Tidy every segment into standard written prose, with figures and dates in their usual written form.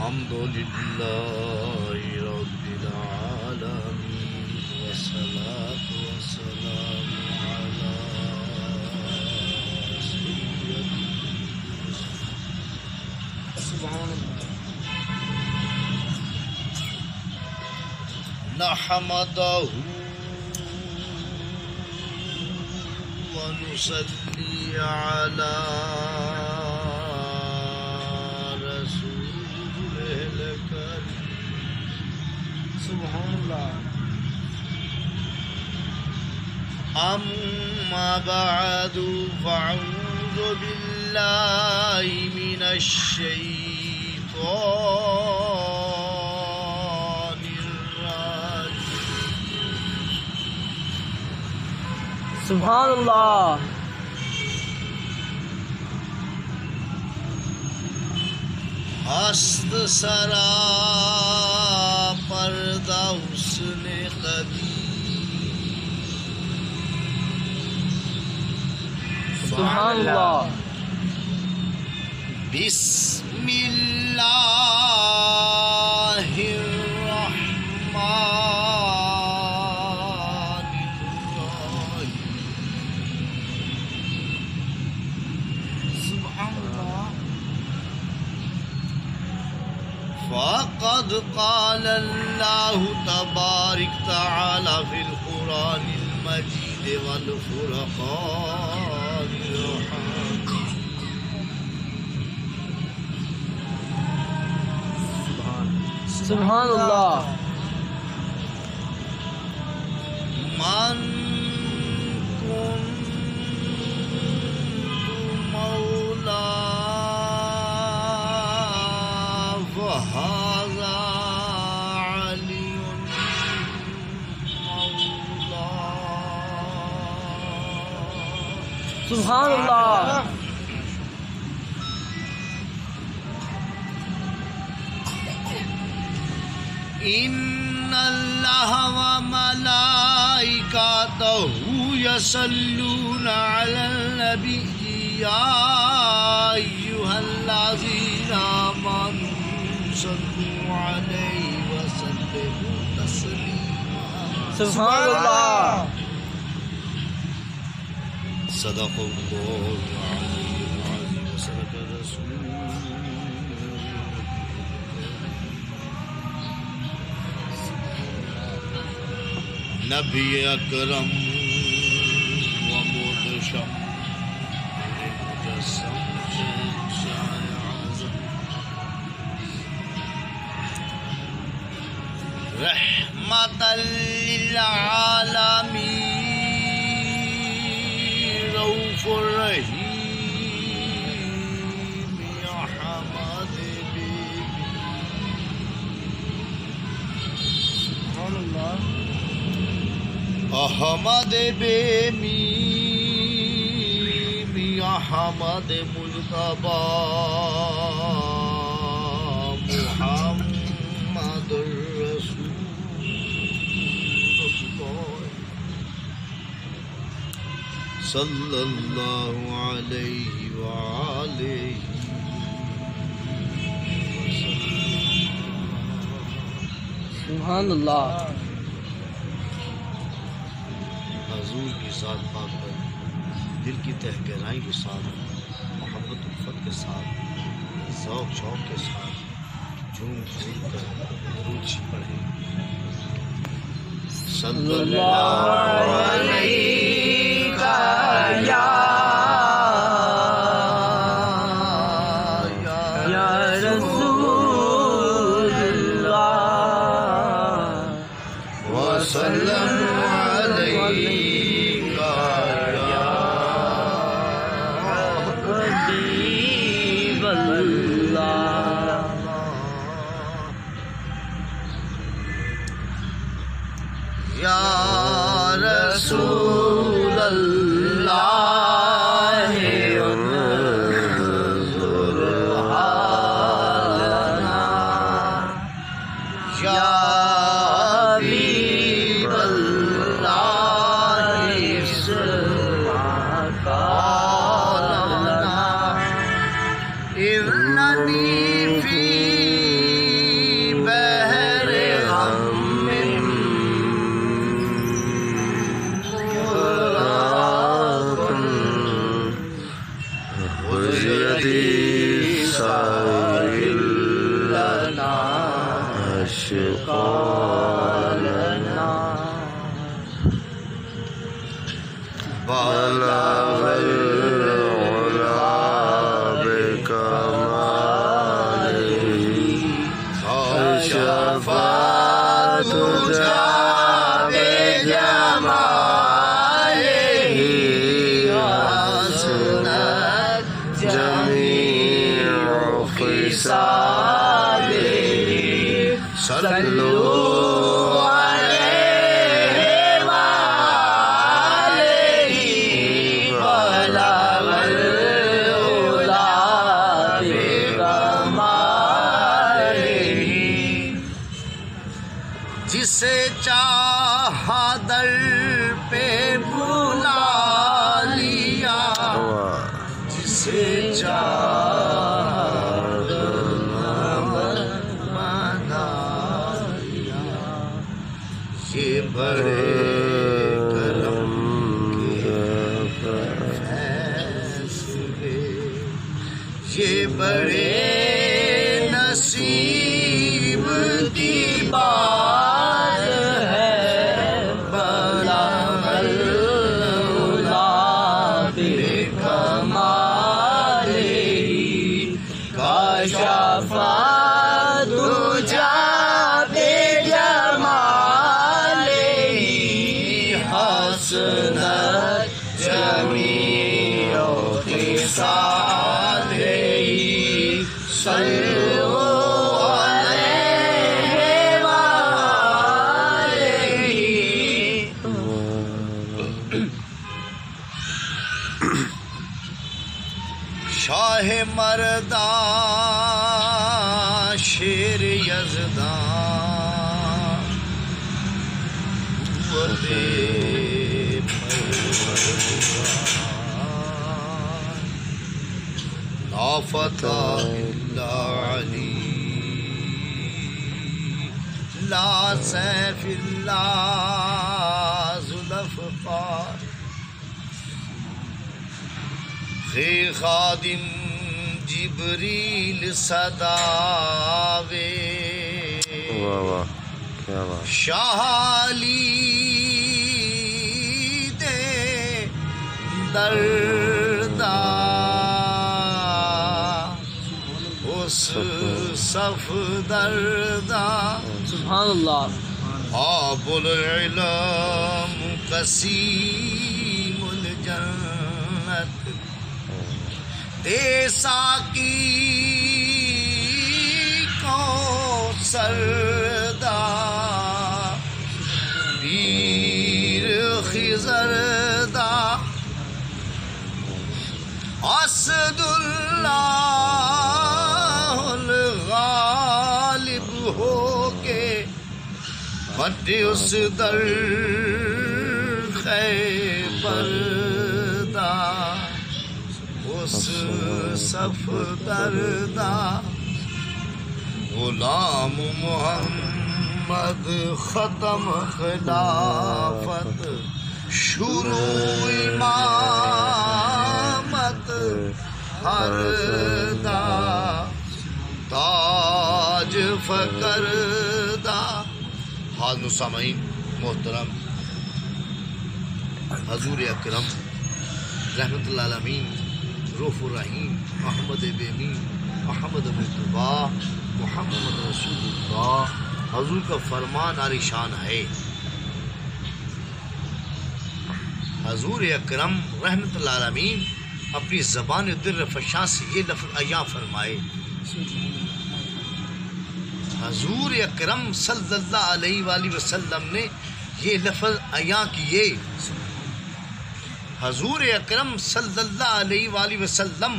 الحمد لله رب العالمين والصلاة والسلام على سبحان الله نحمده ونصلي على سبحان الله أما بعد فأعوذ بالله من الشيطان الرجيم سبحان الله ہست سرا پردہ حسن قدیم سبحان الله بسم اللہ الرحمن الرحیم سبحان اللہ فقد قال الله تبارك تعالى في القرآن المجيد والفرقان الحميد سبحان الله من كنت مولاه فهذا علي مولاه سبحان الله إن الله وملائكته يصلون على النبي يا أيها الذين آمنوا صلوا عليه وسلموا تسليما سبحان الله صدق الله العظيم وصدق رسوله نبی اکرم و مدشم مجسم شہنشاہ اعظم رحمت للعالمین رؤوف الرحیم یا حمد سبحان الله احمد بے میم یا حمد مجتبی محمد الرسول صلی اللہ علیہ وآلہ سبحان الله حضور کی ذات پاک پر دل کی تہ گہرائی کے ساتھ محبت الفت کے ساتھ ذوق شوق کے ساتھ جھوم جھوم کر درود پڑھیں صلی اللہ علیہ یا رسول الله وسلم حبیب اللہ یا رسول اللہ انظر حالنا یا حبیب اللہ اسمع قولنا إنني في بلغ العلا بكماله كشف الدجى بجماله حسنت جميع خصاله صلوا عليه وآله بلغ العلا بكماله جسے چاہا در پہ بلا لیا جسے چاہا بنا لیا یہ بڑے کرم کے فیصلے یہ بڑے نصیب کی بات ہے بلغ العلا بکمالہ کشف الدجى بجمالہ حسنت جميع خصاله صلوا عليه وآله شاہ مردان شیر یزدان قوت لا فتح الا علی لا سیف الا ذوالفقار خی خادم جبریل صداوے شاہ علی دے دردا اس صف دردا سبحان اللہ آب العلم قسیم الجنت دے ساکی کو سردا پیر خزردا اسد اللہ الغالب ہو کے بٹے اس در خیبر دا اس صف دردا غلام محمد ختم خلافت شروع امامت ہر دا تاج فقر دا حاضر سامعین محترم حضور اکرم رحمت اللہ العالمین رؤوف الرحیم محمد بےمین محمد مصطفیٰ محمد رسول اللہ حضور کا فرمان عالی شان ہے. حضور اکرم رحمت اللہ العالمین اپنی زبان در فشاں سے یہ لفظ عیاں فرمائے. حضور اکرم صلی اللہ علیہ وآلہ وسلم نے یہ لفظ عیاں کیے. حضور اکرم صلی اللہ علیہ وآلہ وسلم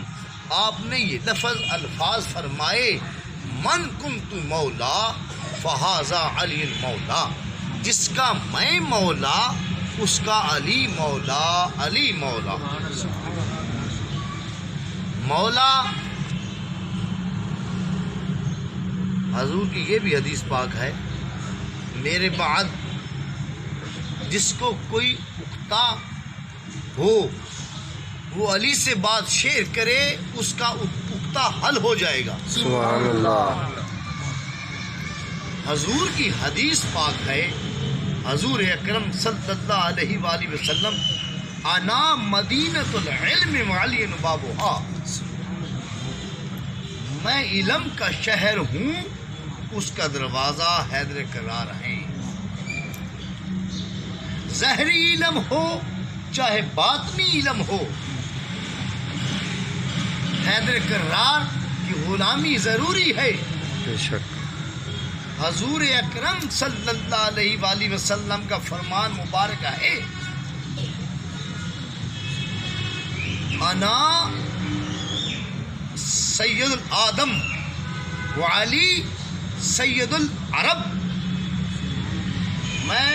آپ نے یہ لفظ الفاظ فرمائے من کنت مولا فہذا علی المولا. جس کا میں مولا اس کا علی مولا. علی مولا مولا. حضور کی یہ بھی حدیث پاک ہے میرے بعد جس کو کوئی اکتا ہو وہ علی سے بات شیئر کرے اس کا اکتا حل ہو جائے گا. سبحان اللہ. حضور کی حدیث پاک ہے. حضور اکرم صلی اللہ علیہ وآلہ وسلم انا مدینۃ العلم وعلی بابھا، میں علم کا شہر ہوں، اس کا دروازہ حیدر کرار ہے۔ ظاہری علم ہو چاہے باطنی علم ہو، حیدر کرار کی غلامی ضروری ہے۔ بے شک۔ حضور اکرم صلی اللہ علیہ وآلہ وسلم کا فرمان مبارک ہے، انا سید الآدم وعلی سید العرب، میں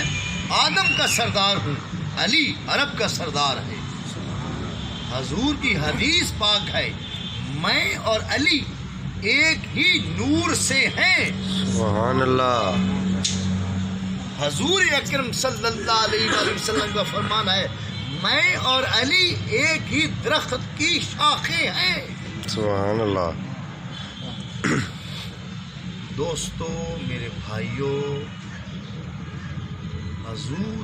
آدم کا سردار ہوں، علی عرب کا سردار ہے۔ حضور کی حدیث پاک ہے، میں اور علی ایک ہی نور سے ہیں۔ سبحان اللہ۔ حضور اکرم صلی اللہ علیہ وآلہ وسلم کا فرمان ہے، میں اور علی ایک ہی درخت کی شاخیں ہیں۔ سبحان اللہ۔ دوستو، میرے بھائیوں، حضور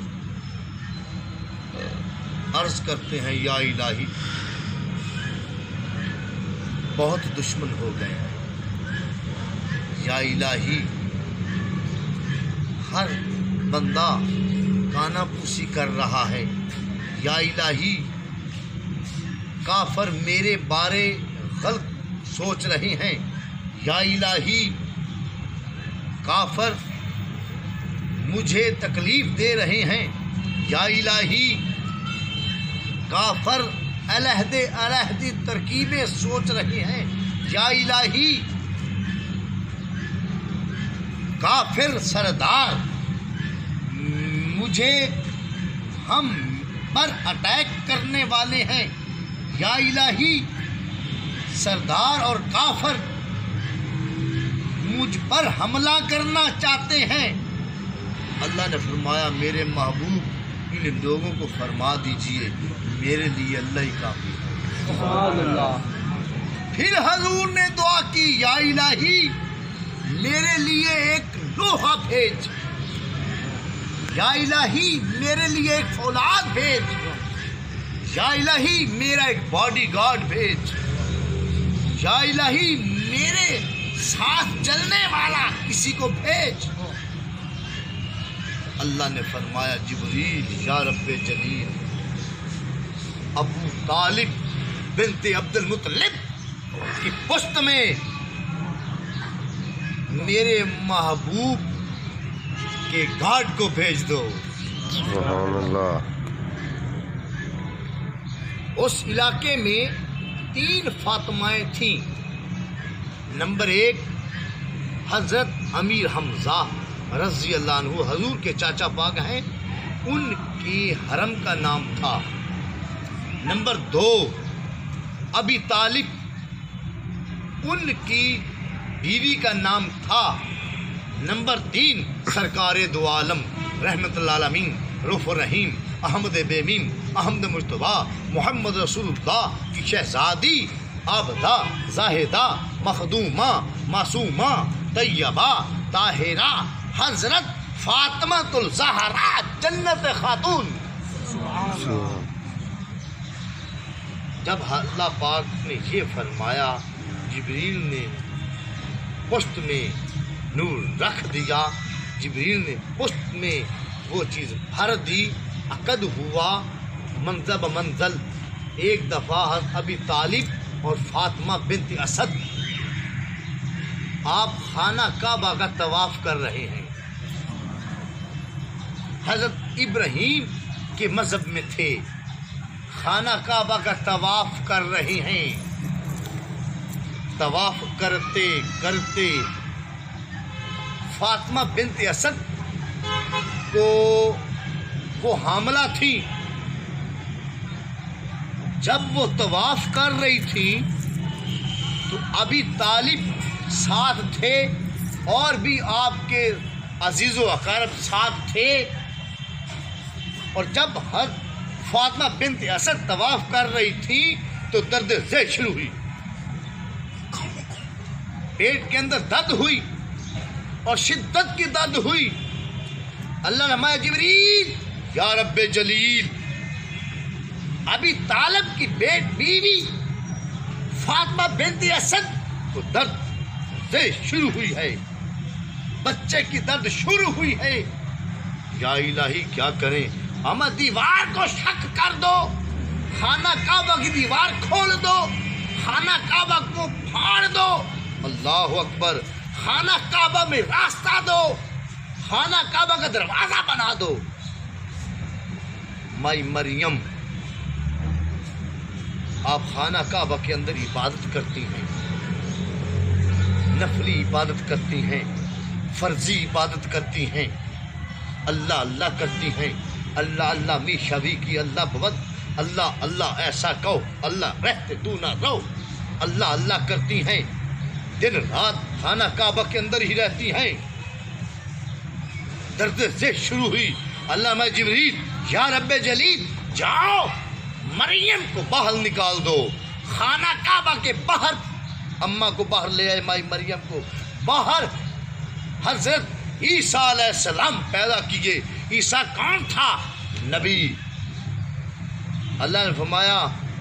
عرض کرتے ہیں یا الہی بہت دشمن ہو گئے ہیں، یا الہی ہر بندہ کانا پوسی کر رہا ہے، یا الہی کافر میرے بارے غلط سوچ رہے ہیں، یا الہی کافر مجھے تکلیف دے رہے ہیں، یا الہی کافر علیحدہ ترکیبیں سوچ رہے ہیں، یا الہی کافر سردار مجھے ہم پر اٹیک کرنے والے ہیں، یا الہی سردار اور کافر مجھ پر حملہ کرنا چاہتے ہیں۔ اللہ نے فرمایا میرے محبوب ان لوگوں کو فرما دیجئے میرے لیے اللہ ہی کافی ہے۔ سبحان اللہ۔ پھر حضور نے دعا کی، یا الہی میرے لیے ایک لوہا بھیج، یا الہی میرے لیے ایک فولاد بھیج، یا الہی میرا ایک باڈی گارڈ بھیج، یا الہی میرے ساتھ چلنے والا کسی کو بھیج۔ اللہ نے فرمایا جبریل یا رب جلیل، ابو طالب بنت عبد المطلب کی پشت میں میرے محبوب کے گارڈ کو بھیج دو۔ سبحان اللہ۔ اس علاقے میں 3 فاطمائیں تھیں۔ نمبر 1 حضرت امیر حمزہ رضی اللہ عنہ، حضور کے چاچا پاک ہیں، ان کی حرم کا نام تھا۔ نمبر 2 ابی طالب، ان کی بیوی کا نام تھا۔ نمبر 3 سرکار دو عالم رحمت اللہ عالمین رؤوف الرحیم احمد بیمیم احمد مجتبیٰ محمد رسول اللہ کی شہزادی عابدہ زاہدہ مخدومہ معصومہ طیبہ طاہرہ حضرت فاطمۃ الزہرا جنت خاتون۔ جب اللہ پاک نے یہ فرمایا، جبریل نے پشت میں نور رکھ دیا، جبریل نے پشت میں وہ چیز بھر دی، عقد ہوا منزل بمنزل۔ ایک دفعہ حضرت ابی طالب اور فاطمہ بنت اسد آپ خانہ کعبہ کا طواف کر رہے ہیں۔ حضرت ابراہیم کے مذہب میں تھے، خانہ کعبہ کا طواف کر رہے ہیں۔ طواف کرتے کرتے فاطمہ بنت اسد کو وہ حاملہ تھی۔ جب وہ طواف کر رہی تھی تو ابی طالب ساتھ تھے، اور بھی آپ کے عزیز و اقارب ساتھ تھے، اور جب فاطمہ بنت اسد طواف کر رہی تھی تو درد ذیل شروع ہوئی، پیٹ کے اندر درد ہوئی اور شدت کی درد ہوئی۔ اللہ نے فرمایا جبریل یا رب جلیل ابی طالب کی بیوی فاطمہ بنت اسد کو درد سے شروع ہوئی ہے، بچے کی درد شروع ہوئی ہے۔ یا الہی کیا کریں؟ ہم دیوار کو شق کر دو، خانہ کعبہ کی دیوار کھول دو، خانہ کعبہ کو پھاڑ دو۔ اللہ اکبر، خانہ کعبہ میں راستہ دو، خانہ کعبہ کا دروازہ بنا دو۔ مائی مریم، آپ خانہ کعبہ کے اندر عبادت کرتی ہیں، نفلی عبادت کرتی ہیں، فرضی عبادت کرتی ہیں، اللہ اللہ کرتی ہیں، اللہ اللہ می شوی کی اللہ بود، اللہ اللہ ایسا کہو، اللہ رہتے تو نہ رہو، اللہ اللہ کرتی ہیں، دن رات خانہ کعبہ کے اندر ہی رہتی ہیں۔ درد سے شروع ہوئی، علامہ جبریل، یا رب جلیل جاؤ مریم کو باہر نکال دو، خانہ کعبہ کے باہر، اماں کو باہر لے آئے، مائی مریم کو باہر۔ حضرت عیسیٰ علیہ السلام پیدا کیے۔ عیسیٰ کون تھا؟ نبی۔ اللہ نے فرمایا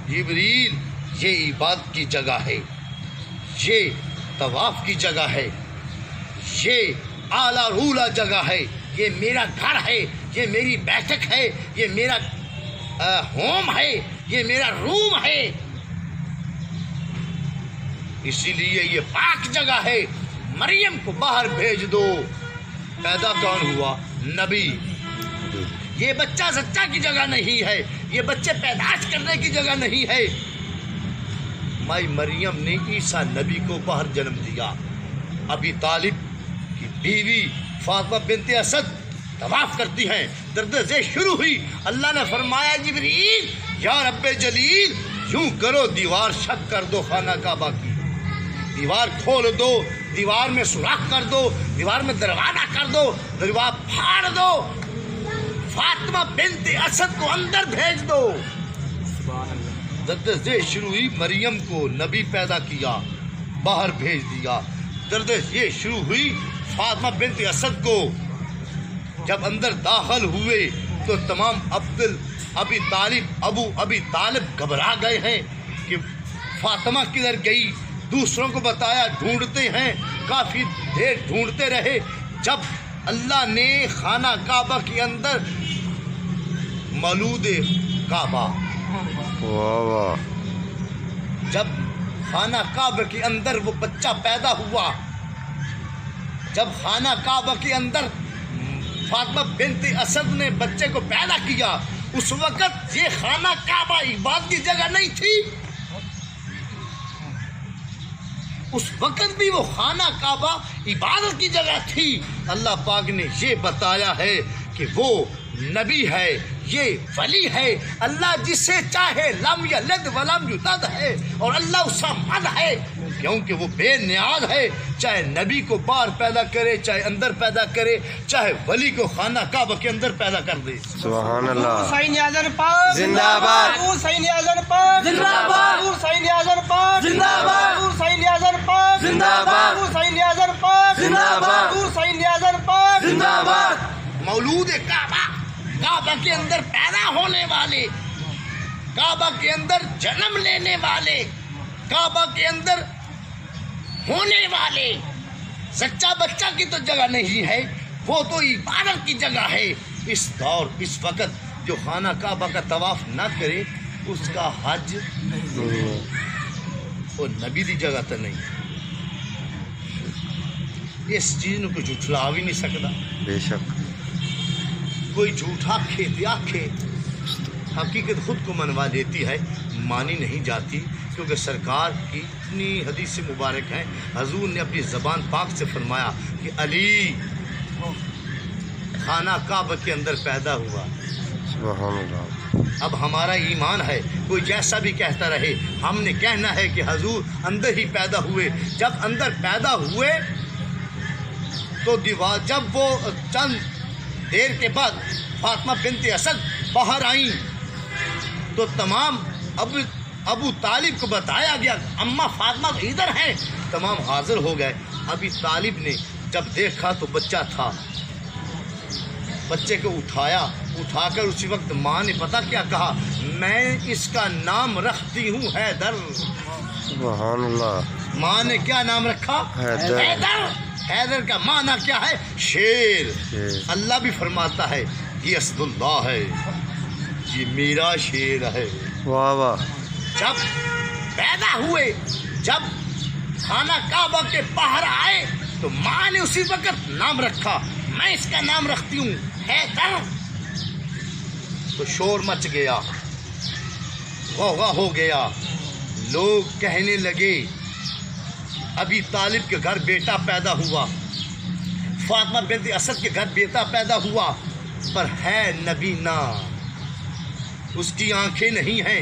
جبریل یہ عبادت کی جگہ ہے، یہ طواف کی جگہ ہے، یہ اعلیٰ رولا جگہ ہے، یہ میرا گھر ہے، یہ میری بیٹھک ہے، یہ میرا ہوم ہے، یہ میرا روم ہے، اسی لیے یہ پاک جگہ ہے، مریم کو باہر بھیج دو۔ پیدا کون ہوا؟ نبی۔ یہ بچہ سچا کی جگہ نہیں ہے، یہ بچے پیدائش کرنے کی جگہ نہیں ہے۔ مائی مریم نے عیسیٰ نبی کو باہر جنم دیا۔ ابی طالب کی بیوی فاطمہ بنت اسد طواف کرتی ہیں، درد سے شروع ہوئی۔ اللہ نے فرمایا جبریل، یا رب جلیل یوں کرو، دیوار شق کر دو خانہ کعبہ کی، دیوار کھول دو، دیوار میں سوراخ کر دو، دیوار میں دروازہ کر دو، دیوار پھاڑ دو، فاطمہ بنت اسد کو اندر بھیج دو۔ درد سے شروع ہوئی، مریم کو نبی پیدا کیا، باہر بھیج دیا۔ درد یہ شروع ہوئی، فاطمہ بنت اسد کو جب اندر داخل ہوئے تو تمام ابی طالب گھبرا گئے ہیں کہ فاطمہ کدھر گئی، دوسروں کو بتایا، ڈھونڈتے ہیں، کافی دیر ڈھونڈتے رہے۔ جب اللہ نے خانہ کعبہ کے اندر مولود کعبہ، واہ واہ، جب خانہ کعبہ کے اندر وہ بچہ پیدا ہوا، جب خانہ کعبہ کے اندر فاطمہ بنت اسد نے بچے کو پیدا کیا، اس وقت یہ خانہ کعبہ عبادت کی جگہ نہیں تھی، اس وقت بھی وہ خانہ کعبہ عبادت کی جگہ تھی۔ اللہ پاک نے یہ بتایا ہے کہ وہ نبی ہے، یہ ولی ہے، اللہ جسے چاہے لم یلد ولم یولد ہے، اور اللہ اس کا مد ہے کیونکہ وہ بے نیاز ہے، چاہے نبی کو باہر پیدا کرے، چاہے اندر پیدا کرے، چاہے ولی کو خانہ کعبہ کے اندر پیدا کر دے۔ سبحان اللہ، حسین اعظم پاک زندہ باد، حسین اعظم پاک زندہ باد، حسین اعظم پاک زندہ باد، حسین اعظم پاک زندہ باد، حسین اعظم پاک زندہ باد، حسین اعظم پاک زندہ باد۔ مولود کعبہ، کعبہ کے اندر پیدا ہونے والے، کعبہ کے اندر جنم لینے والے، کعبہ کے اندر ہونے والے، سچا بچہ کی تو جگہ نہیں ہے، وہ تو عبادت کی جگہ ہے۔ اس دور، اس وقت جو خانہ کعبہ کا طواف نہ کرے اس کا حج وہ نبی دی جگہ تو نہیں۔ اس چیز کو جھٹلا بھی نہیں سکتا، بے شک، کوئی جھوٹا کھیتیا کھے، حقیقت خود کو منوا دیتی ہے، مانی نہیں جاتی، کیونکہ سرکار کی اتنی حدیث مبارک ہیں، حضور نے اپنی زبان پاک سے فرمایا کہ علی خانہ کعبہ کے اندر پیدا ہوا۔ سبحان اللہ، اب ہمارا ایمان ہے، کوئی جیسا بھی کہتا رہے، ہم نے کہنا ہے کہ حضور اندر ہی پیدا ہوئے۔ جب اندر پیدا ہوئے تو دیوار، جب وہ چند دیر کے بعد فاطمہ بنت اسد باہر آئیں تو تمام ابو طالب کو بتایا گیا اماں فاطمہ ادھر ہیں، تمام حاضر ہو گئے۔ ابی طالب نے جب دیکھا تو بچہ تھا، بچے کو اٹھایا، اٹھا کر اسی وقت ماں نے پتہ کیا کہا، میں اس کا نام رکھتی ہوں حیدر۔ سبحان اللہ۔ ماں نے کیا نام رکھا؟ حیدر۔ حیدر۔ حیدر کا معنی کیا ہے؟ شیر۔ شیر۔ اللہ بھی فرماتا ہے یہ اسد اللہ ہے، یہ میرا شیر ہے۔ واہ واہ۔ جب پیدا ہوئے، جب خانہ کعبہ کے باہر آئے تو ماں نے اسی وقت نام رکھا، میں اس کا نام رکھتی ہوں حیدر۔ تو شور مچ گیا، غوغا ہو گیا، لوگ کہنے لگے ابی طالب کے گھر بیٹا پیدا ہوا، فاطمہ بنت اسد کے گھر بیٹا پیدا ہوا، پر ہے نبینا، اس کی آنکھیں نہیں ہیں،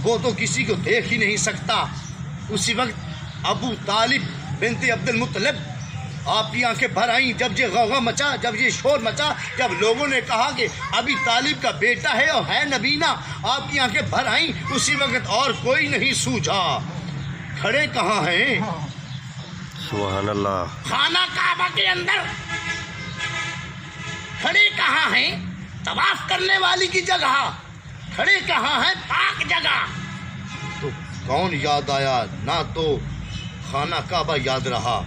وہ تو کسی کو دیکھ ہی نہیں سکتا۔ اسی وقت ابو طالب بنت عبد المطلب آپ کی آنکھیں بھر آئیں جب یہ غوغا مچا، جب یہ شور مچا، جب لوگوں نے کہا کہ ابی طالب کا بیٹا ہے اور ہے نبینا، آپ کی آنکھیں بھر آئیں۔ اسی وقت اور کوئی نہیں سوجھا، کھڑے کہاں ہیں؟ سبحان اللہ۔ خانہ کعبہ کے اندر کھڑے کہاں ہیں؟ طواف کرنے والی کی جگہ کھڑے کہاں ہیں؟ پاک جگہ۔ تو کون یاد آیا؟ نہ تو خانہ کعبہ یاد رہا،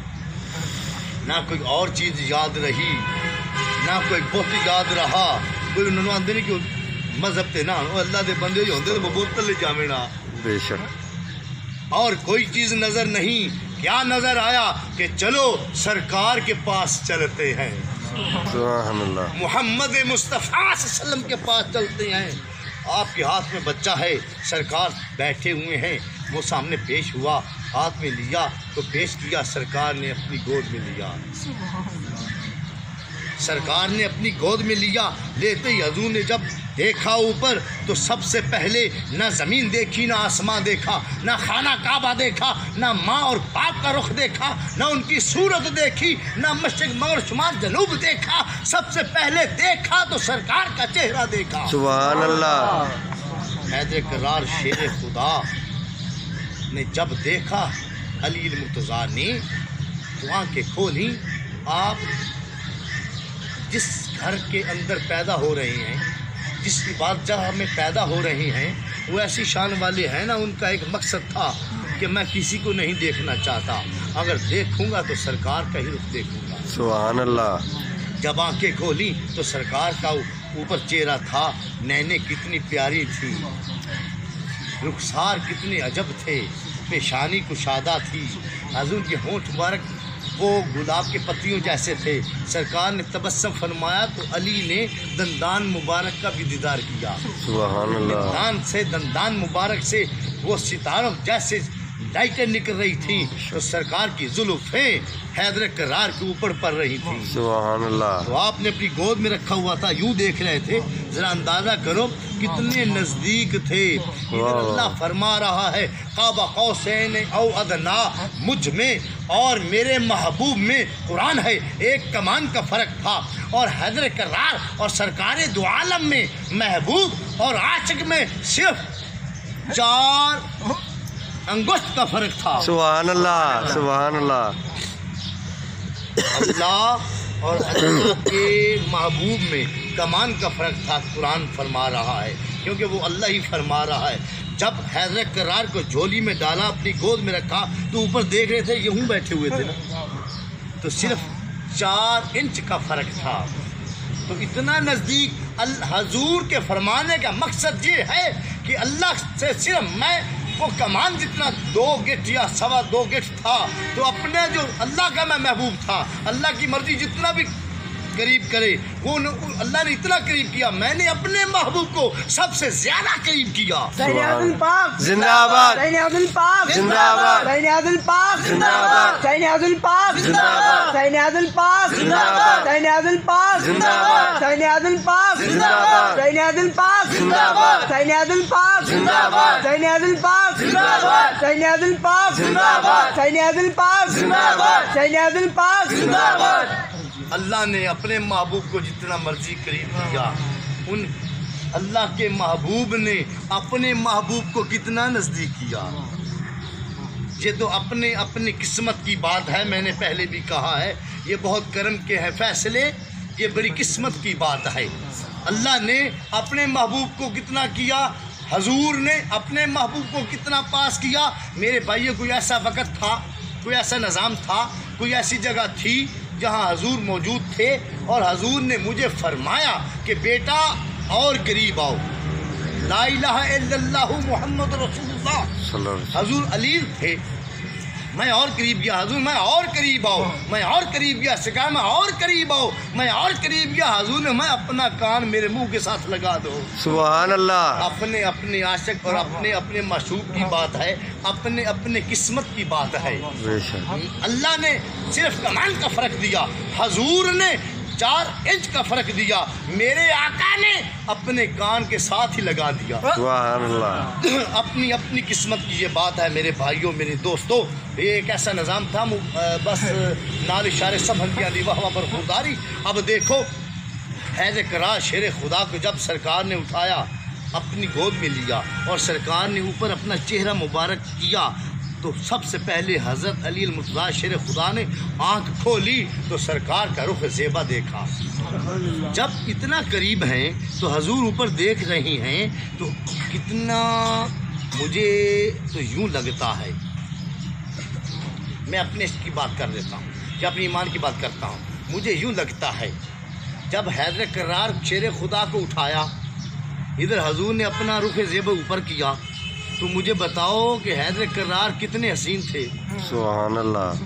نہ کوئی اور چیز یاد رہی، نہ کوئی بت یاد رہا۔ کوئی انہوں نے آندے نہیں کہ مذہب تے نہ اللہ دے بندے جو ہوندے تو بوتل لے جاویں نا، بے شک۔ اور کوئی چیز نظر نہیں۔ کیا نظر آیا کہ چلو سرکار کے پاس چلتے ہیں، سبحان اللہ۔ محمد مصطفیٰ صلی اللہ علیہ وسلم کے پاس چلتے ہیں۔ آپ کے ہاتھ میں بچہ ہے، سرکار بیٹھے ہوئے ہیں، وہ سامنے پیش ہوا، ہاتھ میں لیا تو پیش کیا، سرکار نے اپنی گود میں لیا، سرکار نے اپنی گود میں لیا۔ لیتے ہی حضور نے جب دیکھا اوپر تو سب سے پہلے نہ زمین دیکھی، نہ آسمان دیکھا، نہ خانہ کعبہ دیکھا، نہ ماں اور باپ کا رخ دیکھا، نہ ان کی صورت دیکھی، نہ مشرق مغرب شمال جنوب دیکھا، سب سے پہلے دیکھا تو سرکار کا چہرہ دیکھا۔ سبحان اللہ۔ حیدر کرار شیر خدا نے جب دیکھا علی المرتضیٰ نے تو آنکھیں کھولی۔ آپ جس گھر کے اندر پیدا ہو رہے ہیں، جس عبادت جگہ میں پیدا ہو رہے ہیں، وہ ایسی شان والے ہیں نا، ان کا ایک مقصد تھا کہ میں کسی کو نہیں دیکھنا چاہتا، اگر دیکھوں گا تو سرکار کا ہی رخ دیکھوں گا۔ سبحان اللہ۔ جب آنکھیں کھولی تو سرکار کا اوپر چہرہ تھا، نینیں کتنی پیاری تھی، رخسار کتنے عجب تھے، پیشانی کشادہ تھی، حضور کے ہونٹ مبارک وہ گلاب کے پتیوں جیسے تھے۔ سرکار نے تبسم فرمایا تو علی نے دندان مبارک کا بھی دیدار کیا۔ سبحان اللہ۔ دندان مبارک سے وہ ستاروں جیسے لائٹیں نکل رہی تھیں، تو سرکار کی زلفیں حیدر کرار کے اوپر پڑ رہی تھیں۔ سبحان اللہ۔ تو آپ نے اپنی گود میں رکھا ہوا تھا، یوں دیکھ رہے تھے، ذرا اندازہ کرو کتنے نزدیک تھے۔ ادھر اللہ فرما رہا ہے قاب قوسین او ادنا، مجھ میں اور میرے محبوب میں قرآن ہے ایک کمان کا فرق تھا، اور حیدر کرار اور سرکار دو عالم میں محبوب اور عاشق میں صرف 4 انگشت کا فرق تھا۔ سبحان اللہ۔ سبحان اللہ۔ اللہ اور اللہ کے محبوب میں کمان کا فرق تھا، قرآن فرما رہا ہے، کیونکہ وہ اللہ ہی فرما رہا ہے۔ جب حیدر کرار کو جھولی میں ڈالا، اپنی گود میں رکھا تو اوپر دیکھ رہے تھے، یوں بیٹھے ہوئے تھے نا، تو صرف 4 انچ کا فرق تھا، تو اتنا نزدیک۔ حضور کے فرمانے کا مقصد یہ ہے کہ اللہ سے صرف میں وہ کمان جتنا 2 گٹ یا 2.25 گٹ تھا، تو اپنے جو اللہ کا میں محبوب تھا، اللہ کی مرضی جتنا بھی قریب کرے، وہ اللہ نے اتنا قریب کیا، میں نے اپنے محبوب کو سب سے زیادہ قریب کیا۔ زین عبد الپاک زندہ آباد۔ زین عبد الپاک زندہ آباد۔ زین عبد الپاک زندہ آباد۔ زین عبد الپاک زندہ آباد۔ زین عبد الپاک زندہ آباد۔ زین عبد الپاک زندہ آباد۔ زین عبد الپاک زندہ آباد۔ زین عبد الپاک زندہ آباد۔ زین عبد الپاک زندہ آباد۔ زین عبد الپاک زندہ آباد۔ زین عبد الپاک زندہ آباد۔ زین عبد الپاک زندہ آباد۔ زین عبد الپاک زندہ آباد۔ اللہ نے اپنے محبوب کو جتنا مرضی قریب کیا، ان اللہ کے محبوب نے اپنے محبوب کو کتنا نزدیک کیا۔ یہ تو اپنی قسمت کی بات ہے، میں نے پہلے بھی کہا ہے، یہ بہت کرم کے ہیں فیصلے، یہ بڑی قسمت کی بات ہے۔ اللہ نے اپنے محبوب کو کتنا کیا، حضور نے اپنے محبوب کو کتنا پاس کیا۔ میرے بھائیوں، کوئی ایسا وقت تھا، کوئی ایسا نظام تھا، کوئی ایسی جگہ تھی جہاں حضور موجود تھے، اور حضور نے مجھے فرمایا کہ بیٹا اور قریب آؤ، لا الہ الا اللہ محمد رسول اللہ۔ حضور علیل تھے، میں اور قریب گیا، حضور میں اور قریب آؤ، میں اور قریب گیا، سکھایا میں اور قریب آؤ، میں اور قریب گیا، حضور نے میں اپنا کان میرے منہ کے ساتھ لگا دو۔ سبحان اللہ۔ اپنے اپنے عاشق اور اپنے اپنے معشوق کی بات ہے، اپنے اپنے قسمت کی بات ہے۔ بے شک۔ اللہ نے صرف کمان کا فرق دیا، حضور نے 4 انچ کا فرق دیا، میرے آقا نے اپنے کان کے ساتھ ہی لگا دیا۔ سبحان اللہ۔ اپنی اپنی قسمت کی یہ بات ہے میرے بھائیوں، میرے دوستوں۔ یہ ایک ایسا نظام تھا، بس نال اشارے سب ہندیاں دی واہ پر خودداری۔ اب دیکھو، حیض کرار شیر خدا کو جب سرکار نے اٹھایا، اپنی گود میں لیا، اور سرکار نے اوپر اپنا چہرہ مبارک کیا، تو سب سے پہلے حضرت علی المرتضیٰ شیر خدا نے آنکھ کھولی تو سرکار کا رخ زیبا دیکھا۔ جب اتنا قریب ہیں تو حضور اوپر دیکھ رہی ہیں، تو کتنا مجھے تو یوں لگتا ہے، میں اپنے عشق کی بات کر لیتا ہوں یا اپنے ایمان کی بات کرتا ہوں، مجھے یوں لگتا ہے جب حیدر کرار شیر خدا کو اٹھایا، ادھر حضور نے اپنا رخ زیبا اوپر کیا، تو مجھے بتاؤ کہ حیدر کرار کتنے حسین تھے، سبحان اللہ۔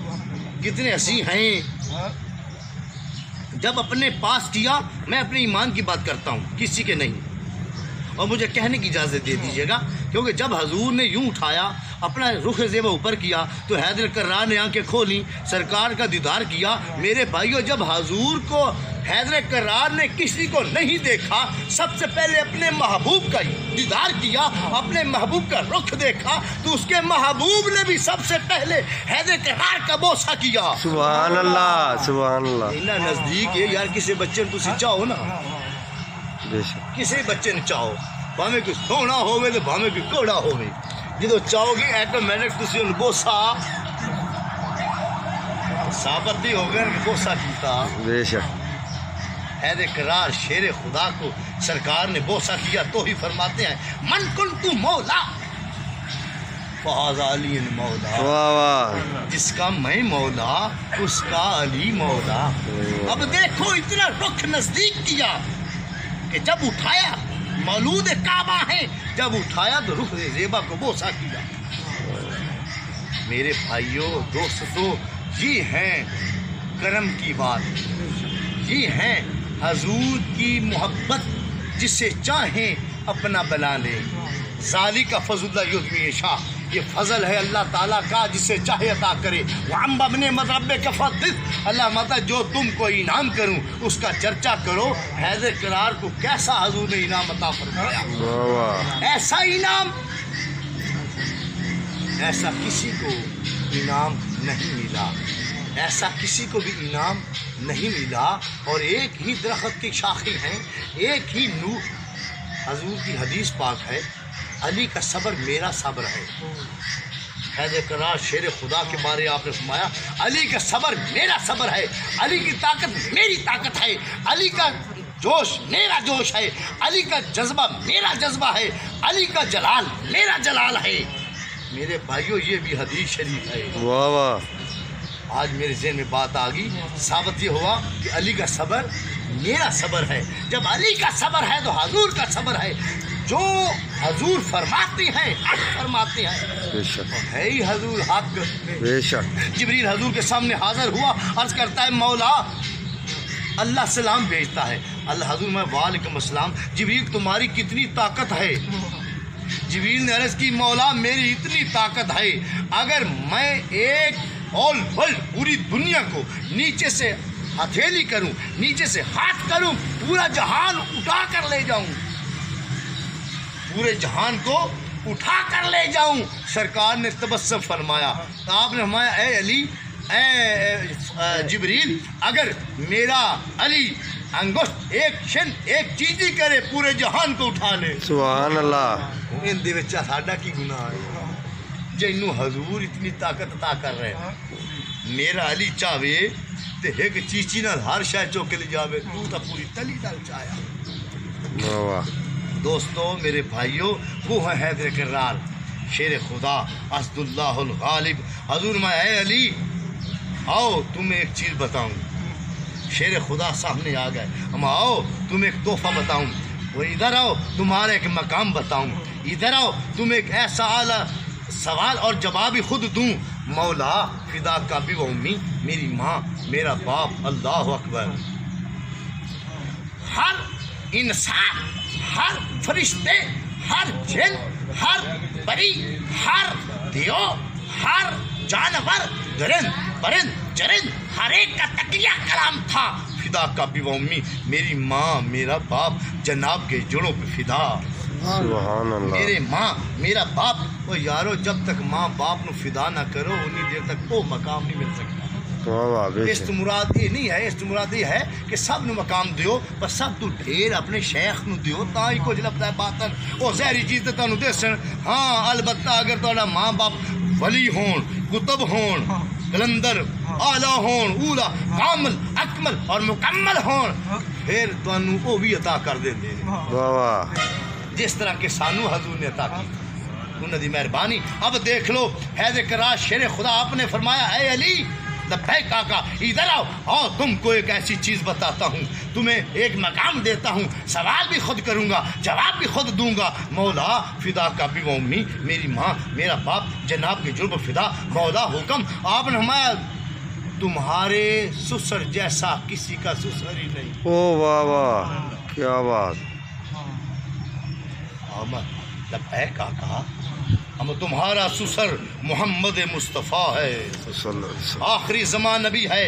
کتنے حسین ہیں۔ جب اپنے پاس کیا، میں اپنے ایمان کی بات کرتا ہوں، کسی کے نہیں، اور مجھے کہنے کی اجازت دے دیجیے گا، کیونکہ جب حضور نے یوں اٹھایا، اپنا رخ زیبا اوپر کیا، تو حیدر کرار نے آنکھیں کھولی، سرکار کا دیدار کیا۔ میرے بھائیوں، جب حضور کو حیدر کرار نے کسی کو نہیں دیکھا، سب سے پہلے اپنے محبوب کا دیدار کیا، اپنے محبوب کا رخ دیکھا، تو اس کے محبوب نے بھی سب سے پہلے حیدر کرار کا بوسہ کیا۔ سبحان اللہ، سبحان اللہ۔ اتنا نزدیک ہے یار، کسی بچے نے تسی چاہو نا، بے شک۔ کسی بچے نے چاہو، بھاویں کوئی سونا ہوئے تو بھاویں کوئی کوڑا ہوئے، جدو چاہو گی ایٹومیٹک تسی ان بوسہ سابردی ہو گئے بوسہ کیتا۔ بے شک۔ حیدر کرار شیر خدا کو سرکار نے بوسہ کیا، تو ہی فرماتے ہیں من کنت مولا فہذا علی مولا، واہ واہ۔ جس کا میں مولا اس کا علی مولا۔ اب دیکھو، اتنا رخ نزدیک کیا کہ جب اٹھایا، مولود کعبہ ہیں، جب اٹھایا تو رخ زیبا کو بوسہ کیا۔ میرے بھائیوں دوستوں، یہ ہے کرم کی بات، یہ ہے حضور کی محبت، جسے چاہیں اپنا بنا لے۔ ذالک فضل اللہ یؤتی یشاء، یہ فضل ہے اللہ تعالیٰ کا، جسے چاہے عطا کرے۔ وَعَمَّ بِنِعْمَتِ رَبِّكَ فَحَدِّثْ، اللہ ماتا جو تم کو انعام کروں اس کا چرچا کرو۔ حیدر کرار کو کیسا حضور نے انعام عطا فرمایا، واہ واہ۔ ایسا انعام ایسا کسی کو انعام نہیں ملا، ایسا کسی کو بھی انعام نہیں ملا۔ اور ایک ہی درخت کی شاخیں ہیں، ایک ہی نور۔ حضور کی حدیث پاک ہے، علی کا صبر میرا صبر ہے۔ حیدر کرار شیر خدا کے بارے آپ نے فرمایا، علی کا صبر میرا صبر ہے، علی کی طاقت میری طاقت ہے، علی کا جوش میرا جوش ہے، علی کا جذبہ میرا جذبہ ہے، علی کا جلال میرا جلال ہے۔ میرے بھائیوں، یہ بھی حدیث شریف ہے۔ واہ واہ۔ آج میرے ذہن میں بات آ گئی، ثابت یہ ہوا کہ علی کا صبر میرا صبر ہے۔ جب علی کا صبر ہے تو حضور کا صبر ہے۔ جو حضور فرماتے ہیں حق فرماتے ہیں، بے شک۔ ہے ہی حضور حق۔ بے شک۔ جبریل حضور کے سامنے حاضر ہوا، عرض کرتا ہے مولا، اللہ سلام بھیجتا ہے۔ اللہ حضور میں وعلیکم السلام، جبریل تمہاری کتنی طاقت ہے؟ جبریل نے عرض کی مولا میری اتنی طاقت ہے، اگر میں ایک آل ورلڈ پوری دنیا کو نیچے سے ہتھیلی کروں، نیچے سے ہاتھ کروں، پورا جہان اٹھا کر لے جاؤں، پورے جہان کو اٹھا کر لے جاؤں۔ سرکار نے تبسم فرمایا، آپ نے فرمایا اے علی، اے جبریل، اگر میرا علی انگشت ایک شن ایک چیزی کرے پورے جہان کو اٹھا لے۔ سبحان اللہ۔ ان دے وچ ساڈا کی گناہ ہے جنوں حضور اتنی طاقت عطا کر رہے ہیں۔ میرا علی چاہے تے ایک چیچی نال ہر شے چوک لے جاوے، تو تا پوری تلی نال چاہیا۔ واہ واہ دوستو میرے بھائیوں، وہ ہے حیدر کرار، شیر خدا، اسد اللہ الغالب۔ حضور میں اے علی آؤ تمہیں ایک چیز بتاؤں۔ شیر خدا سامنے آ گئے، ہم آؤ تمہیں ایک تحفہ بتاؤں، وہ ادھر آؤ تمہارا ایک مقام بتاؤں، ادھر آؤ تم ایک ایسا اعلیٰ سوال اور جواب ہی خود دوں۔ مولا فدا کا بھی و امی، میری ماں میرا باپ، اللہ اکبر۔ ہر انسان، ہر فرشتے، ہر جن، ہر پری، ہر دیو، ہر جانور، درند پرند چرند، ہر ایک کا تقیہ کلام تھا فدا کا بھی و امی، میری ماں میرا باپ، جناب کے جڑوں پہ فدا۔ سبحان اللہ میرے ماں میرا باپ، وہ یارو جب تک ماں باپ نو فدا نہ کرو انی دیر تک وہ مقام نہیں مل سکتا۔ واہ واہ بے اس شک تو مراد یہ نہیں ہے، اس تو مراد یہ ہے کہ سب نو مقام دیو، پر سب تو ڈھیر اپنے شیخ نو دیو، تا ہی کچھ لبدا ہے باطن۔ او زہری چیز تے تانوں دسن، ہاں البتہ اگر تہاڈا ماں باپ ولی ہون، کتب ہون، کلندر اعلیٰ ہون، اولا کامل اکمل اور مکمل ہون، پھر تانوں وہ بھی عطا کر دیندے نے، واہ واہ جس طرح کہ سانو حضور نے عطا کی انہوں دی مہربانی۔ اب دیکھ لو حیدر کرار شیر خدا، آپ نے فرمایا اے علی لبیک آقا ادھر آؤ، اور تم کو ایک ایسی چیز بتاتا ہوں، تمہیں ایک مقام دیتا ہوں، سوال بھی خود کروں گا، جواب بھی خود دوں گا۔ مولا فدا کا بھی و امی، میری ماں میرا باپ، جناب کے جرب فدا۔ مولا حکم، آپ نے فرمایا تمہارے سسر جیسا کسی کا سسر ہی نہیں۔ او واہ واہ کیا بات لبیک آقا، ہم تمہارا سسر محمد مصطفیٰ ہے، صلی اللہ علیہ وسلم آخری زمان نبی ہے،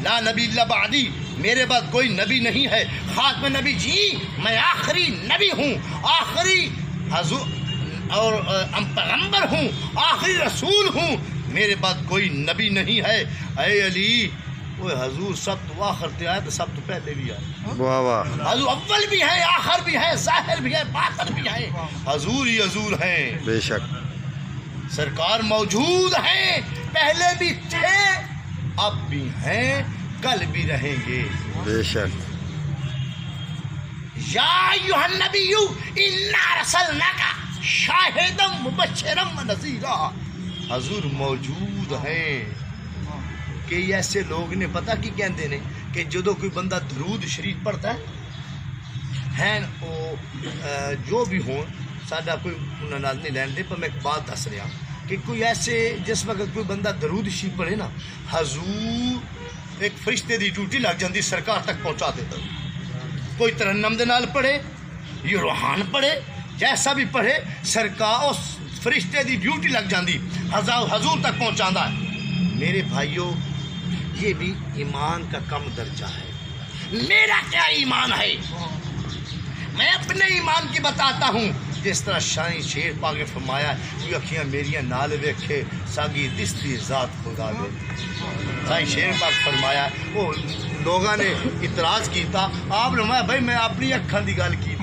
لا نبی الا بعدی، میرے بعد کوئی نبی نہیں ہے، خاتم نبی جی میں آخری نبی ہوں، آخری حضور اور پیغمبر ہوں، آخری رسول ہوں، میرے بعد کوئی نبی نہیں ہے۔ اے علی وہ حضور سب تو آخر تے آئے تو سب تو پہلے بھی آئے، واہ واہ حضور اول بھی ہے، آخر بھی ہے، ظاہر بھی ہے، باطن بھی ہے، حضور ہی حضور ہیں۔ بے شک سرکار موجود ہیں، پہلے بھی تھے، اب بھی ہیں، کل بھی رہیں گے۔ بے شک یا ایھا النبی انا رسلناک شاہدا مبشرا ونذیرا، حضور موجود ہیں۔ کہ ایسے لوگ نے پتہ کی کہندے نے کہ جدو کوئی بندہ درود شریف پڑھتا ہے وہ جو بھی ہون ساڈا کوئی انہاں نال نہیں لین دے، پر میں ایک بات دس رہا کہ کوئی ایسے جس وقت کوئی بندہ درود شریف پڑھے نا، حضور ایک فرشتے دی ڈیوٹی لگ جاندی، سرکار تک پہنچا دیتا۔ کوئی ترنم دے نال پڑھے، یہ روحان پڑھے، جیسا بھی پڑھے، سرکار اس فرشتے دی ڈیوٹی لگ جاندی، حضور تک پہنچاندا ہے۔ میرے بھائیوں یہ بھی ایمان کا کم درجہ ہے۔ میرا کیا ایمان ہے، میں اپنے ایمان کی بتاتا ہوں، جس طرح شاہی شیر پاک نے فرمایا یہ اکھیاں میریاں نال ویکھے ساگی دستی ذات خدا دے۔ شاہی شیر پاک فرمایا، وہ لوگوں نے اعتراض کیتا، آپ نے فرمایا بھائی میں اپنی اکھاں دی گل کی،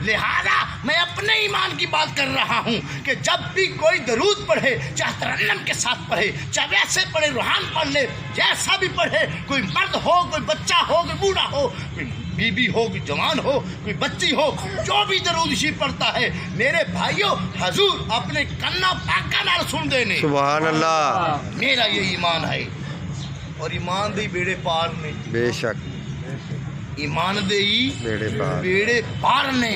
لہذا میں اپنے ایمان کی بات کر رہا ہوں کہ جب بھی کوئی درود پڑھے، چاہے ترنم کے ساتھ پڑھے، چاہے ویسے پڑھے، روحان پڑھ لے، جیسا بھی پڑھے، کوئی مرد ہو، کوئی بچہ ہو، کوئی بوڑھا ہو، کوئی بی بی ہو، کوئی جوان ہو، کوئی بچی ہو، جو بھی درود شریف پڑھتا ہے، میرے بھائیوں حضور اپنے کنا پاکا نال سن دینے۔ سبحان اللہ میرا یہ ایمان ہے، اور ایمان دے بیڑے پار نے، بے شک ایمان دے ہی بیڑے پار بیڑے پار نے،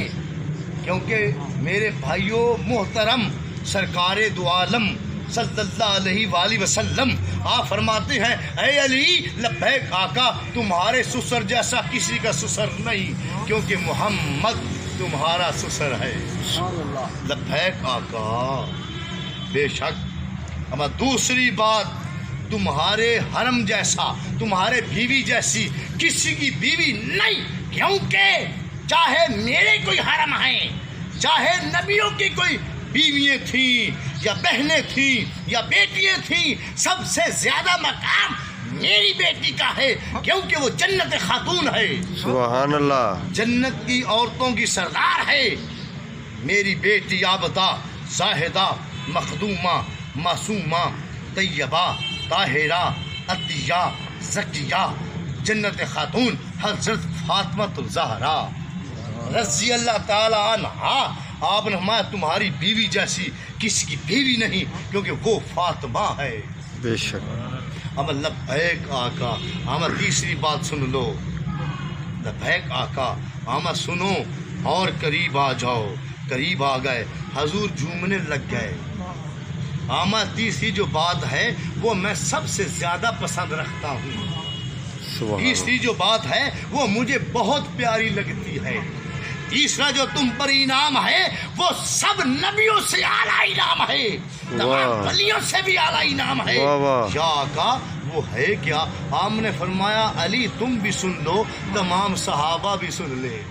کیونکہ میرے بھائیوں محترم سرکار دو عالم صلی اللہ علیہ وآلہ وسلم آپ فرماتے ہیں اے علی لبیک آقا تمہارے سسر جیسا کسی کا سسر نہیں، کیونکہ محمد تمہارا سسر ہے۔ لبیک آقا بے شک۔ اما دوسری بات، تمہارے حرم جیسا، تمہارے بیوی جیسی کسی کی بیوی نہیں، کیونکہ چاہے میرے کوئی حرم ہیں، چاہے نبیوں کی کوئی بیویاں تھیں یا بہنیں تھیں یا بیٹیاں تھیں، سب سے زیادہ مقام میری بیٹی کا ہے، کیونکہ وہ جنت خاتون ہے، سبحان اللہ جنت کی عورتوں کی سردار ہے۔ میری بیٹی عابدہ، زاہدہ، مخدومہ، معصومہ، طیبہ، طاہرہ، عطیہ، زکیہ، جنت خاتون حضرت فاطمہ الزہرا رضی اللہ تعالی عنہا، آپ نے فرمایا تمہاری بیوی جیسی کسی کی بیوی نہیں، کیونکہ وہ فاطمہ ہے۔ بے شک اب لبیک آقا، ہمیں تیسری بات سن لو، لبیک آقا ہمیں سنو اور قریب آ جاؤ۔ قریب آ گئے، حضور جھومنے لگ گئے۔ ہمیں تیسری جو بات ہے وہ میں سب سے زیادہ پسند رکھتا ہوں، سبحان تیسری جو بات ہے وہ مجھے بہت پیاری لگتی ہے۔ تیسرا جو تم پر انعام ہے وہ سب نبیوں سے اعلیٰ انعام ہے، تمام واہ۔ ولیوں سے بھی اعلیٰ انعام ہے۔ واہ واہ۔ یا آقا وہ ہے کیا؟ آپ نے فرمایا علی تم بھی سن لو، تمام صحابہ بھی سن لے۔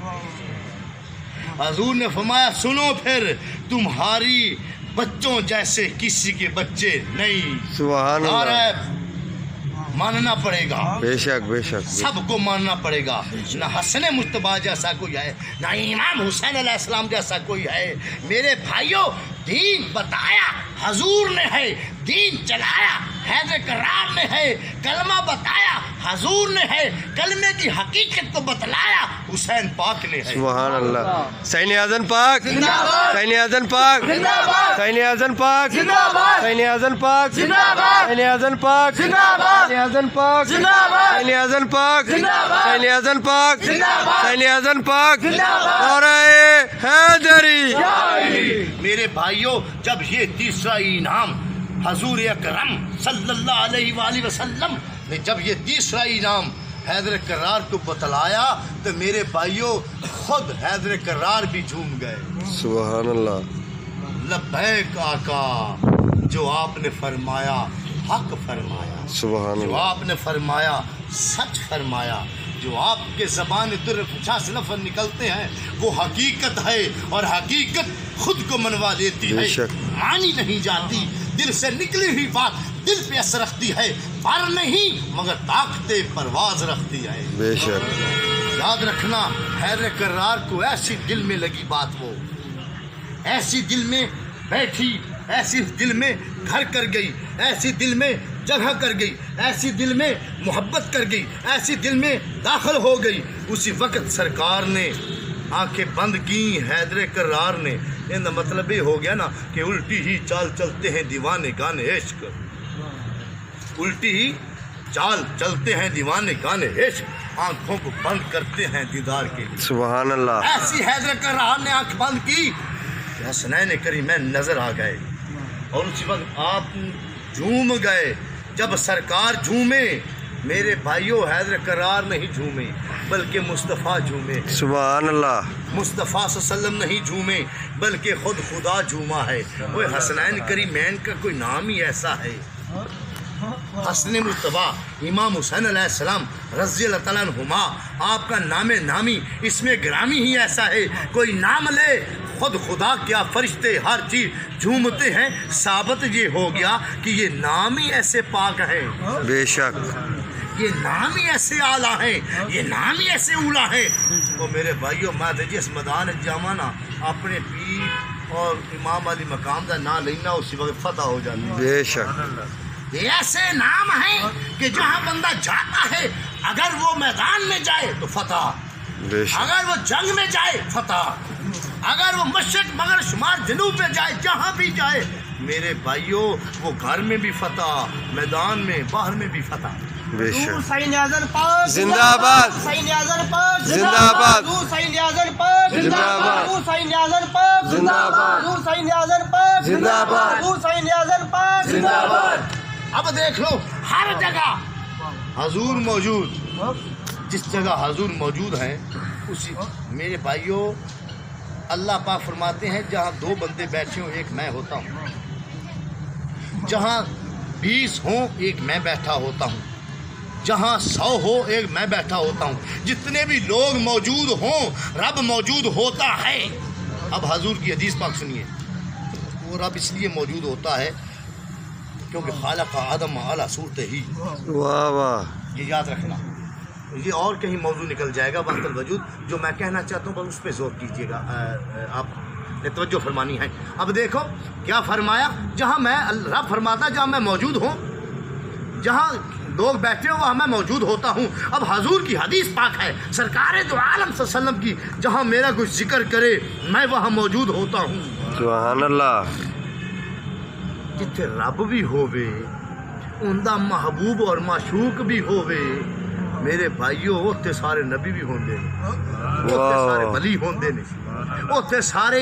حضور نے فرمایا سنو پھر، تمہاری بچوں جیسے کسی کے بچے نہیں۔ سبحان اور اللہ، ماننا پڑے گا، بے شک بے شک سب کو ماننا پڑے گا۔ نہ حسن مجتبیٰ جیسا کوئی ہے، نہ امام حسین علیہ السلام جیسا کوئی ہے۔ میرے بھائیوں، دین بتایا حضور نے ہے، دین چلایا حیدر کرار نے ہے، کلمہ بتایا حضور نے ہے، کلمے کی حقیقت کو بتلایا حسین پاک نے ہے۔ سبحان اللہ۔ سین اعظم پاک، زندہ باد، سین اعظم پاک، زندہ باد، سین اعظم پاک، زندہ باد، سین اعظم پاک، زندہ باد، سین اعظم پاک، زندہ باد، سین اعظم پاک، زندہ باد، سین اعظم پاک، زندہ باد، سین اعظم پاک، زندہ باد، سین اعظم پاک، زندہ باد، نعرہ حیدری۔ میرے بھائیوں، جب یہ تیسرا انعام حضور اکرم صلی اللہ علیہ وآلہ وسلم نے جب یہ تیسرا انعام حیدر کرار کو بتلایا تو میرے بھائیوں خود حیدر کرار بھی جھوم گئے۔ سبحان اللہ، لبیک آقا، جو آپ نے فرمایا حق فرمایا، سبحان جو اللہ، آپ نے فرمایا سچ فرمایا، جو آپ کے زبان در پچھا سے لفظ نکلتے ہیں وہ حقیقت ہے، اور حقیقت خود کو منوا لیتی بے ہے، شک۔ مانی نہیں جاتی۔ دل سے نکلی ہوئی بات دل پہ اثر رکھتی ہے، پر نہیں مگر طاقت پرواز رکھتی ہے۔ بے شک، یاد رکھنا، حیدر کرار کو ایسی دل میں لگی بات، وہ ایسی دل میں بیٹھی، ایسی دل میں گھر کر گئی، ایسی دل میں جگہ کر گئی، ایسی دل میں محبت کر گئی، ایسی دل میں داخل ہو گئی۔ اسی وقت سرکار نے آنکھیں بند کی حیدر کرار نے۔ ان کا مطلب یہ ہو گیا نا کہ الٹی ہی چال چلتے ہیں دیوانے گانے عشق، الٹی ہی چال چلتے ہیں دیوانے گانے عشق، آنکھوں کو بند کرتے ہیں دیدار کے لیے۔ سبحان اللہ، ایسی حیدر کرار نے آنکھ بند کی کہ حسنین کریمین نظر آ گئے، اور اسی وقت آپ جھوم گئے۔ جب سرکار جھومے، میرے بھائیوں حیدر کرار نہیں جھومے بلکہ مصطفیٰ جھومے، سبحان اللہ، مصطفیٰ صلی اللہ علیہ وسلم نہیں جھومے بلکہ خود خدا جھوما ہے۔ وہ حسنین کریمین کا کوئی نام ہی ایسا ہے، حسن مصطفیٰ امام حسین علیہ السلام رضی اللہ تعالیٰ عنہما، آپ کا نام نامی اس میں گرامی ہی ایسا ہے، کوئی نام لے خود خدا کیا فرشتے ہر چیز جھومتے ہیں۔ ثابت یہ ہو گیا کہ یہ نام ہی ایسے پاک ہیں، بے شک، یہ نام ہی ایسے اعلیٰ ہیں، یہ نام ہی ایسے اولا ہیں۔ وہ میرے بھائیوں، میں جس میدان جامانا اپنے پیر اور امام علی مقام کا نام لینا اسی وقت فتح ہو جاتی ہے۔ بے شک، یہ ایسے نام ہیں کہ جہاں بندہ جاتا ہے اگر وہ میدان میں جائے تو فتح، بے شک، اگر وہ جنگ میں جائے فتح، اگر وہ مشرق مغرب شمال جنوب میں جائے، جہاں بھی جائے میرے بھائیوں وہ گھر میں بھی فتح، میدان میں باہر میں بھی فتح۔ بے شک، سین اعظم پاک، زندہ باد، سین اعظم پاک، زندہ باد، سین اعظم پاک، زندہ باد، سین اعظم پاک، زندہ باد، سین اعظم پاک، زندہ باد، سین اعظم پاک، زندہ باد۔ اب دیکھ لو ہر جگہ حضور موجود، جس جگہ حضور موجود ہیں اسی میرے بھائیوں اللہ پاک فرماتے ہیں جہاں دو بندے بیٹھے ہوں ایک میں ہوتا ہوں، جہاں 20 ہوں ایک میں بیٹھا ہوتا ہوں، جہاں 100 ہو ایک میں بیٹھا ہوتا ہوں، جتنے بھی لوگ موجود ہوں رب موجود ہوتا ہے۔ اب حضور کی حدیث پاک سنیے، وہ رب اس لیے موجود ہوتا ہے کیونکہ خالق آدم اعلیٰ صورت ہی، واہ واہ، یہ یاد رکھنا۔ یہ اور کہیں موضوع نکل جائے گا وقت الوجود، جو میں کہنا چاہتا ہوں بس اس پہ زور کیجیے گا، آپ نے توجہ فرمانی ہے۔ اب دیکھو کیا فرمایا، جہاں میں رب فرماتا جہاں میں موجود ہوں، جہاں لوگ بیٹھے ہو وہاں میں موجود ہوتا ہوں. اب حضور کی حدیث پاک ہے سرکار دو عالم صلی اللہ علیہ وسلم کی, جہاں میرا کوئی ذکر کرے میں وہاں موجود ہوتا ہوں. سبحان اللہ. جتھے رب بھی ہووے اوندا محبوب اور معشوق بھی ہووے میرے بھائیو, اوتھے سارے نبی بھی ہوندے نے, اوتھے سارے ولی ہوندے نے, اوتھے سارے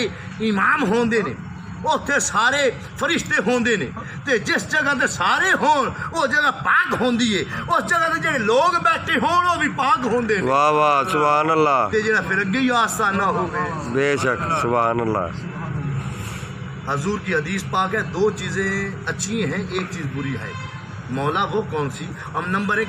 امام ہوندے نے, اوتھے سارے فرشتے ہوندے نے. تے جس جگہ تے سارے ہون وہ جگہ پاک ہوندی ہے, اس جگہ تے جڑے لوگ بیٹھے ہون وہ بھی پاک ہوندے نے. واہ واہ سبحان اللہ. تے جڑا پھر اگے ہی آستانہ ہووے. بے شک سبحان اللہ. حضور کی حدیث پاک ہے, دو چیزیں اچھی ہیں ایک چیز بری ہے. مولا وہ کون سی؟ ہم نمبر ایک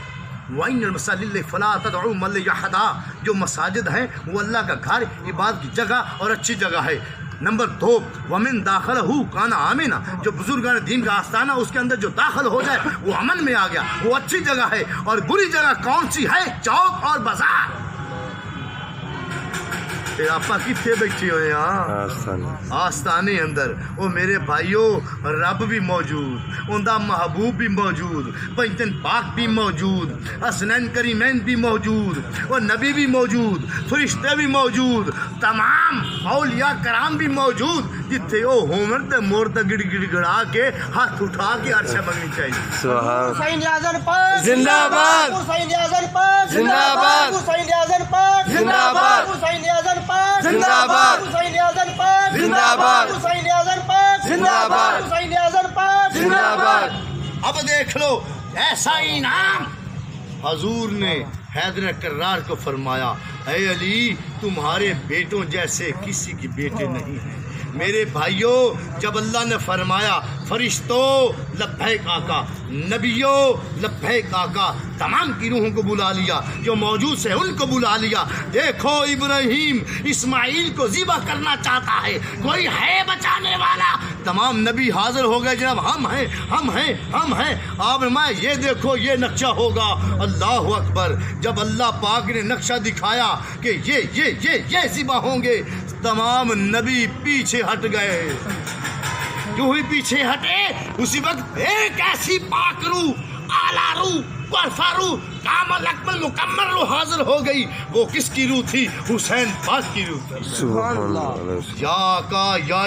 وَإِنَّ الْمَسَاجِدَ فَلَا تَدْعُوا مَعَ اللَّهِ أَحَدًا, جو مساجد ہیں وہ اللہ کا گھر, عبادت کی جگہ اور اچھی جگہ ہے. نمبر دو وَمِن دَاخَلَهُ كَانَ آمِنًا, جو بزرگان دین کا آستانہ اس کے اندر جو داخل ہو جائے وہ امن میں آ گیا, وہ اچھی جگہ ہے. اور بری جگہ کون سی ہے؟ چوک اور بازار. آپ کتنے بیٹھے ہوئے ہیں؟ آستانے اندر. وہ میرے بھائیو رب بھی موجود, اوندا محبوب بھی موجود, پنجتن پاک بھی موجود, حسنین کریمین بھی موجود, وہ نبی بھی موجود, فرشتے بھی موجود, تمام اولیاء کرام بھی موجود. جتھے وہ ہومر تے مور تے گڑ گڑ گڑا کے ہاتھ اٹھا کے عرش منگنی چاہیے. سبحان حسین اعظم پاک زندہ باد. حسین اعظم پاک زندہ باد. حسین اعظم پاک زندہ باد. حسین اعظم پاک زندہ باد. حسین اعظم پاک زندہ باد. حسین اعظم پاک زندہ باد. حسین اعظم پاک زندہ باد. اب دیکھ لو ایسا انعام حضور نے حیدر کرار کو فرمایا, اے علی تمہارے بیٹوں جیسے کسی کے بیٹے نہیں ہیں. میرے بھائیوں جب اللہ نے فرمایا فرشتوں لبیک آقا, نبیوں لبیک آقا, تمام کی روحوں کو بلا لیا, جو موجود سے ان کو بلا لیا. دیکھو ابراہیم اسماعیل کو ذبح کرنا چاہتا ہے, کوئی ہے بچانے والا؟ تمام نبی حاضر ہو گئے, جناب ہم ہیں ہم ہیں ہم ہیں. آپ میں یہ دیکھو یہ نقشہ ہوگا. اللہ اکبر. جب اللہ پاک نے نقشہ دکھایا کہ یہ ذبح ہوں گے, تمام نبی پیچھے ہٹ گئے. جو ہی پیچھے ہٹے اسی وقت ایک ایسی پاک روح, اعلیٰ روح, برفا روح, کامل اکمل مکمل روح حاضر ہو گئی. وہ کس کی روح تھی؟ حسین پاک کی روح تھی. سبحان اللہ. یا کا یا